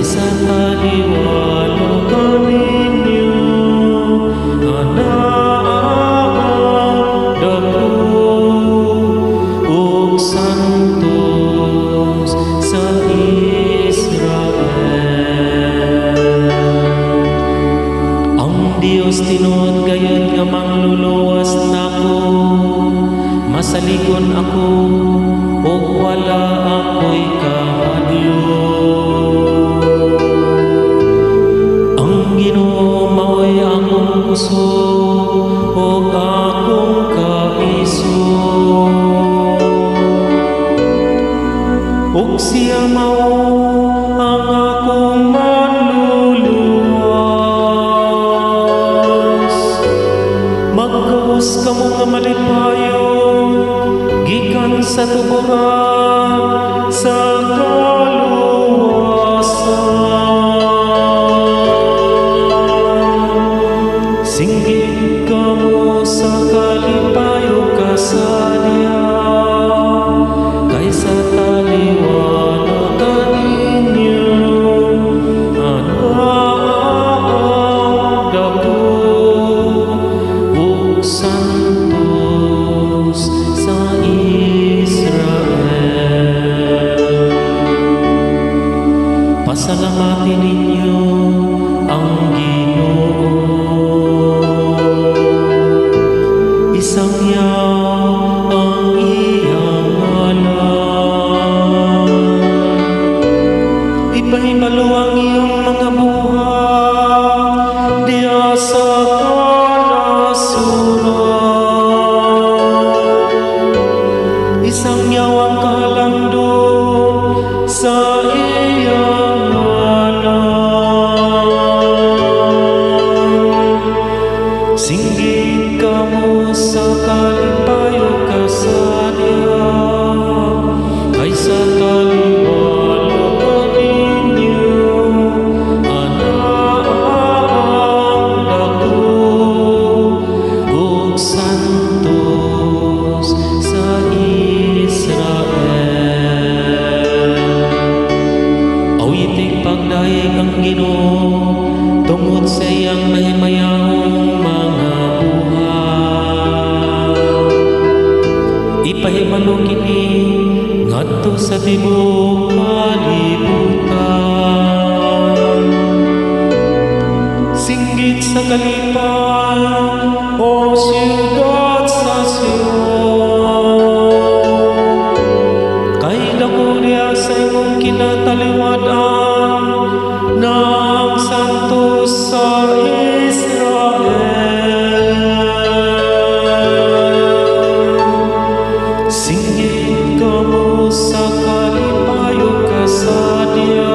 sa taliwala kaninyo anaang dako ug santos sa Israel. Ang Dios tinuod gayud nga mangluluwas nako, masaligon ako ug wala ako'y kahadlo. Ang Ginoo mao'y akong puso ug akong kaiso, ug siya mao ang akong manluluwas. Magkaus kamo nga malipayo gikan sa tuburan sa kaluwasan. Singgit kamo sa kalipayo kasadya, kaysa taliwala kaninyo anaang dako ug santos sa Israel. Pasalamatin ninyo ang Ginoo, isangyaw ang iyang ngalan. Ipahibalo ang iyong mga buhat diya sa kanasuran. Isangyaw ang kahalandong sa iyang ngalan. Singgit kamo sa kalipayo kasadya, kaysa taliwala kaninyo anaang dako ug santos sa Israel. Awiting pagdaig ang Ginoo tungod sa iyang mahimayahong mga buhat. Ipahibalo kini ngadto sa tibuok kalibutan. Singgit sa kalipan o siyudad sa Sion, kay dako diya sa imong kinataliwadan ng santos sa Israel. Singgit kamo sa kalipayo kasadya,